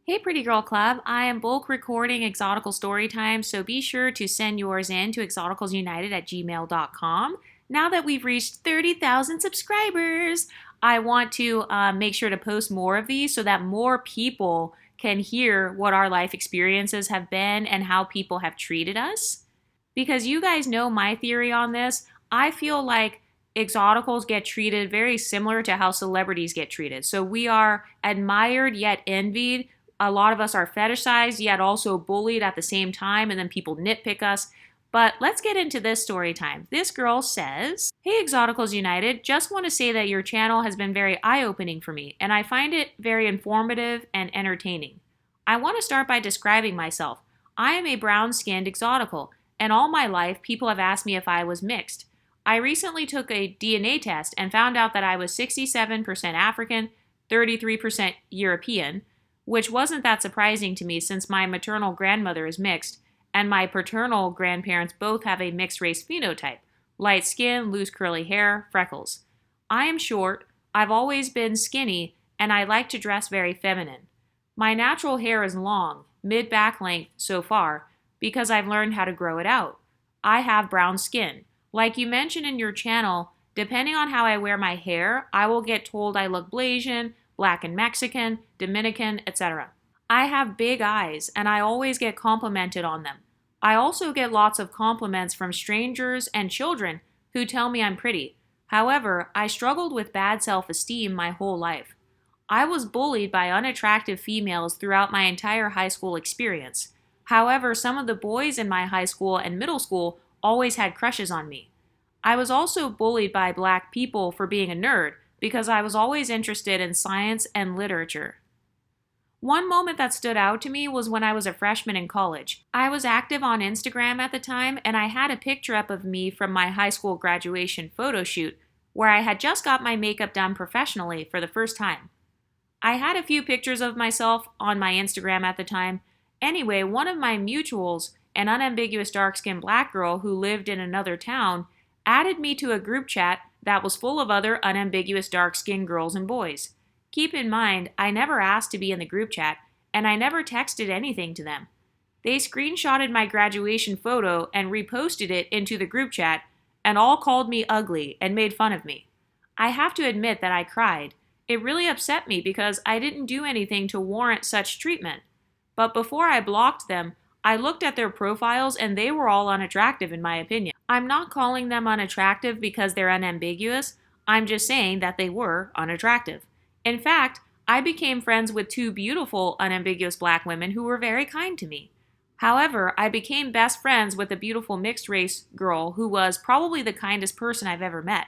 Hey, Pretty Girl Club. I am bulk recording Exotical Storytime, so be sure to send yours in to exoticalsunited@gmail.com. Now that we've reached 30,000 subscribers, I want to make sure to post more of these so that more people can hear what our life experiences have been and how people have treated us. Because you guys know my theory on this, I feel like exoticals get treated very similar to how celebrities get treated. So we are admired yet envied. A lot of us are fetishized yet also bullied at the same time, and then people nitpick us. But let's get into this story time. This girl says, "Hey Exoticals United, just want to say that your channel has been very eye-opening for me, and I find it very informative and entertaining. I want to start by describing myself. I am a brown-skinned exotical, and all my life people have asked me if I was mixed. I recently took a DNA test and found out that I was 67% African, 33% European, which wasn't that surprising to me since my maternal grandmother is mixed, and my paternal grandparents both have a mixed race phenotype: light skin, loose curly hair, freckles. I am short, I've always been skinny, and I like to dress very feminine. My natural hair is long, mid-back length so far, because I've learned how to grow it out. I have brown skin. Like you mentioned in your channel, depending on how I wear my hair, I will get told I look Blasian, Black and Mexican, Dominican, etc. I have big eyes, and I always get complimented on them. I also get lots of compliments from strangers and children who tell me I'm pretty. However, I struggled with bad self-esteem my whole life. I was bullied by unattractive females throughout my entire high school experience. However, some of the boys in my high school and middle school always had crushes on me. I was also bullied by black people for being a nerd because I was always interested in science and literature. One moment that stood out to me was when I was a freshman in college. I was active on Instagram at the time, and I had a picture up of me from my high school graduation photo shoot where I had just got my makeup done professionally for the first time. I had a few pictures of myself on my Instagram at the time. Anyway, one of my mutuals, an unambiguous dark-skinned black girl who lived in another town, added me to a group chat that was full of other unambiguous dark-skinned girls and boys. Keep in mind, I never asked to be in the group chat, and I never texted anything to them. They screenshotted my graduation photo and reposted it into the group chat, and all called me ugly and made fun of me. I have to admit that I cried. It really upset me because I didn't do anything to warrant such treatment. But before I blocked them, I looked at their profiles and they were all unattractive in my opinion. I'm not calling them unattractive because they're unambiguous. I'm just saying that they were unattractive. In fact, I became friends with two beautiful unambiguous black women who were very kind to me. However, I became best friends with a beautiful mixed race girl who was probably the kindest person I've ever met.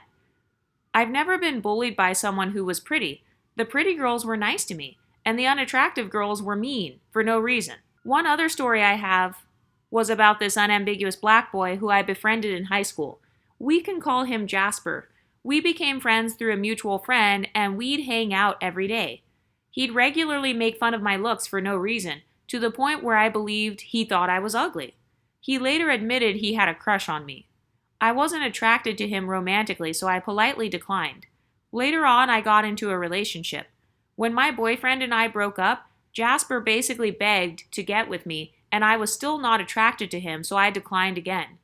I've never been bullied by someone who was pretty. The pretty girls were nice to me, and the unattractive girls were mean for no reason. One other story I have was about this unambiguous black boy who I befriended in high school. We can call him Jasper. We became friends through a mutual friend, and we'd hang out every day. He'd regularly make fun of my looks for no reason, to the point where I believed he thought I was ugly. He later admitted he had a crush on me. I wasn't attracted to him romantically, so I politely declined. Later on, I got into a relationship. When my boyfriend and I broke up, Jasper basically begged to get with me, and I was still not attracted to him, so I declined again.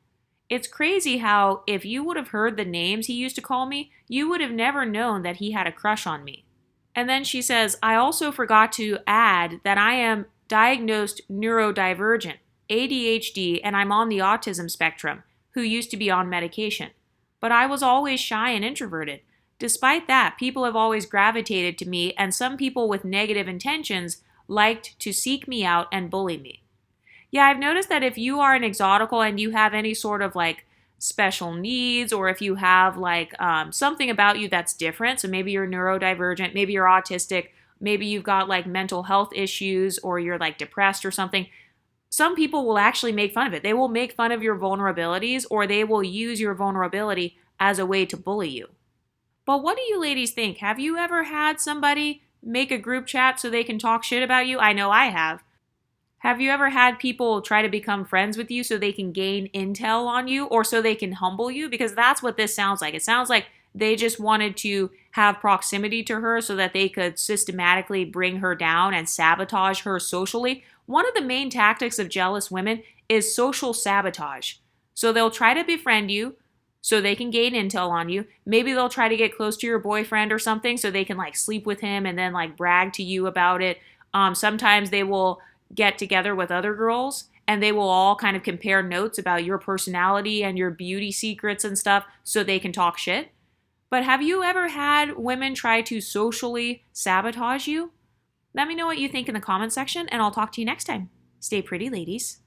It's crazy how, if you would have heard the names he used to call me, you would have never known that he had a crush on me. And then she says, I also forgot to add that I am diagnosed neurodivergent, ADHD, and I'm on the autism spectrum, who used to be on medication. But I was always shy and introverted. Despite that, people have always gravitated to me, and some people with negative intentions liked to seek me out and bully me. Yeah, I've noticed that if you are an exotical and you have any sort of like special needs, or if you have like something about you that's different, so maybe you're neurodivergent, maybe you're autistic, maybe you've got like mental health issues, or you're like depressed or something, some people will actually make fun of it. They will make fun of your vulnerabilities, or they will use your vulnerability as a way to bully you. But what do you ladies think? Have you ever had somebody make a group chat so they can talk shit about you? I know I have. Have you ever had people try to become friends with you so they can gain intel on you or so they can humble you? Because that's what this sounds like. It sounds like They just wanted to have proximity to her so that they could systematically bring her down and sabotage her socially. One of the main tactics of jealous women is social sabotage. So they'll try to befriend you so they can gain intel on you. Maybe they'll try to get close to your boyfriend or something so they can like sleep with him and then like brag to you about it. Sometimes they will get together with other girls and they will all kind of compare notes about your personality and your beauty secrets and stuff so they can talk shit. But have you ever had women try to socially sabotage you? Let me know what you think in the comment section, and I'll talk to you next time. Stay pretty, ladies.